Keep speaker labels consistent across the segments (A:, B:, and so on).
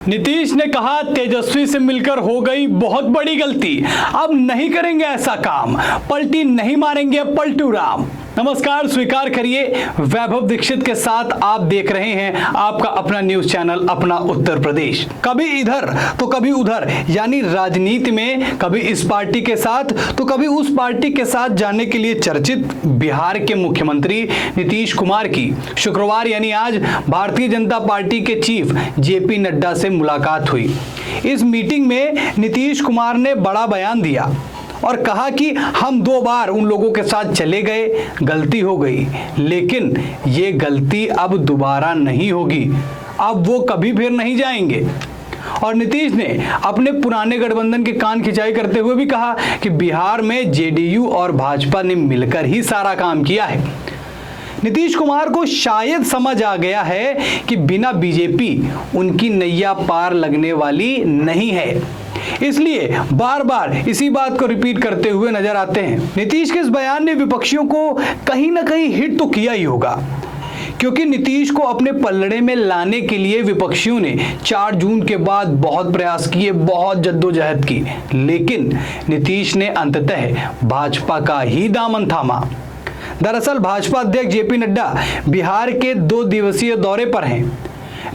A: नीतीश ने कहा तेजस्वी से मिलकर हो गई बहुत बड़ी गलती, अब नहीं करेंगे ऐसा काम, पलटी नहीं मारेंगे पलटू राम। नमस्कार, स्वीकार करिए, वैभव दीक्षित के साथ आप देख रहे हैं आपका अपना न्यूज चैनल अपना उत्तर प्रदेश। कभी इधर तो कभी उधर, यानी राजनीति में कभी इस पार्टी के साथ तो कभी उस पार्टी के साथ जाने के लिए चर्चित बिहार के मुख्यमंत्री नीतीश कुमार की शुक्रवार यानी आज भारतीय जनता पार्टी के चीफ जेपी नड्डा से मुलाकात हुई। इस मीटिंग में नीतीश कुमार ने बड़ा बयान दिया और कहा कि हम 2 बार उन लोगों के साथ चले गए, गलती हो गई, लेकिन ये गलती अब दोबारा नहीं होगी, अब वो कभी फिर नहीं जाएंगे। और नीतीश ने अपने पुराने गठबंधन की कान खिंचाई करते हुए भी कहा कि बिहार में जेडीयू और भाजपा ने मिलकर ही सारा काम किया है। नीतीश कुमार को शायद समझ आ गया है कि बिना बीजेपी उनकी नैया पार लगने वाली नहीं है, इसलिए बार बार इसी बात को रिपीट करते हुए नजर आते हैं। नीतीश के इस बयान ने विपक्षियों को कहीं ना कहीं हिट तो किया ही होगा, क्योंकि नीतीश को अपने पल्लड़े में लाने के लिए विपक्षियों ने 4 जून के बाद बहुत प्रयास किए, बहुत जद्दोजहद की, लेकिन नीतीश ने अंततः भाजपा का ही दामन थामा। दरअसल भाजपा अध्यक्ष जेपी नड्डा बिहार के 2 दिवसीय दौरे पर हैं।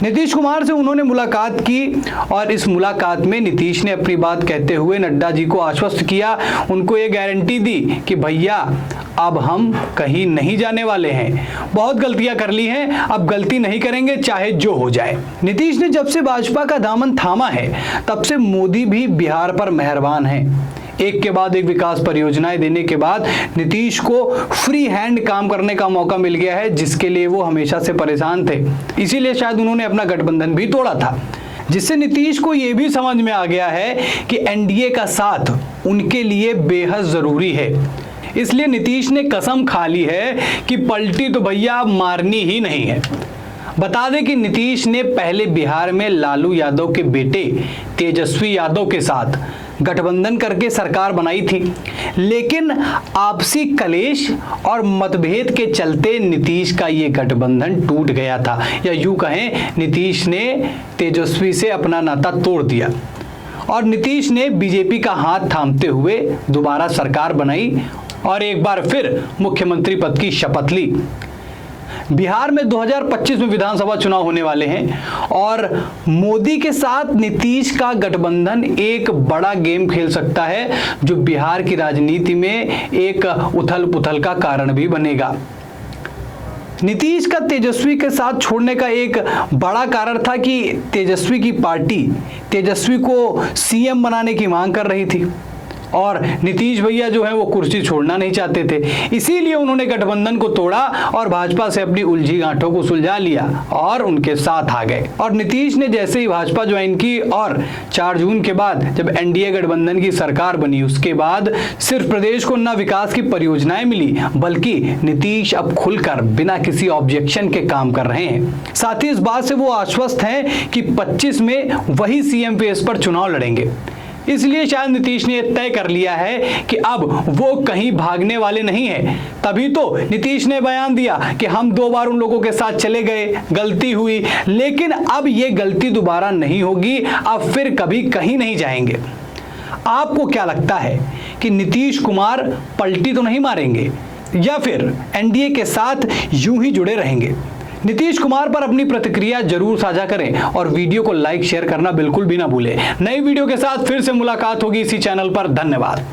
A: नीतीश कुमार से उन्होंने मुलाकात की और इस मुलाकात में नीतीश ने अपनी बात कहते हुए नड्डा जी को आश्वस्त किया, उनको ये गारंटी दी कि भैया अब हम कहीं नहीं जाने वाले हैं, बहुत गलतियां कर ली हैं, अब गलती नहीं करेंगे चाहे जो हो जाए। नीतीश ने जब से भाजपा का दामन थामा है तब से मोदी भी बिहार पर मेहरबान हैं। एक के बाद एक विकास परियोजनाएं देने के बाद नीतीश को फ्री हैंड काम करने का मौका मिल गया है, जिसके लिए वो हमेशा से परेशान थे। इसीलिए शायद उन्होंने अपना गठबंधन भी तोड़ा था, जिससे नीतीश को ये भी समझ में आ गया है कि एनडीए का साथ उनके लिए बेहद जरूरी है। इसलिए नीतीश ने कसम खा ली है कि पलटी तो भैया मारनी ही नहीं है। बता दें कि नीतीश ने पहले बिहार में लालू यादव के बेटे तेजस्वी यादव के साथ गठबंधन करके सरकार बनाई थी, लेकिन आपसी कलेश और मतभेद के चलते नीतीश का ये गठबंधन टूट गया था, या यूं कहें नीतीश ने तेजस्वी से अपना नाता तोड़ दिया और नीतीश ने बीजेपी का हाथ थामते हुए दोबारा सरकार बनाई और एक बार फिर मुख्यमंत्री पद की शपथ ली। बिहार में 2025 में विधानसभा चुनाव होने वाले हैं और मोदी के साथ नीतीश का गठबंधन एक बड़ा गेम खेल सकता है, जो बिहार की राजनीति में एक उथल पुथल का कारण भी बनेगा। नीतीश का तेजस्वी के साथ छोड़ने का एक बड़ा कारण था कि तेजस्वी की पार्टी तेजस्वी को सीएम बनाने की मांग कर रही थी और नीतीश भैया जो है वो कुर्सी छोड़ना नहीं चाहते थे। इसीलिए उन्होंने गठबंधन को तोड़ा और भाजपा से अपनी उलझी गांठों को सुलझा लिया और उनके साथ आ गए। और नीतीश ने जैसे ही भाजपा ज्वाइन की और 4 जून के बाद जब एनडीए गठबंधन की सरकार बनी, उसके बाद सिर्फ प्रदेश को न विकास की परियोजनाएं मिली, बल्कि नीतीश अब खुलकर बिना किसी ऑब्जेक्शन के काम कर रहे हैं। साथ ही इस बात से वो आश्वस्त हैं कि 25 में वही सीएम फेस पर चुनाव लड़ेंगे। इसलिए शायद नीतीश ने तय कर लिया है कि अब वो कहीं भागने वाले नहीं हैं। तभी तो नीतीश ने बयान दिया कि हम 2 बार उन लोगों के साथ चले गए, गलती हुई, लेकिन अब ये गलती दोबारा नहीं होगी, अब फिर कभी कहीं नहीं जाएंगे। आपको क्या लगता है कि नीतीश कुमार पलटी तो नहीं मारेंगे या फिर एनडीए के साथ यूं ही जुड़े रहेंगे? नीतीश कुमार पर अपनी प्रतिक्रिया जरूर साझा करें और वीडियो को लाइक शेयर करना बिल्कुल भी ना भूलें। नई वीडियो के साथ फिर से मुलाकात होगी इसी चैनल पर। धन्यवाद।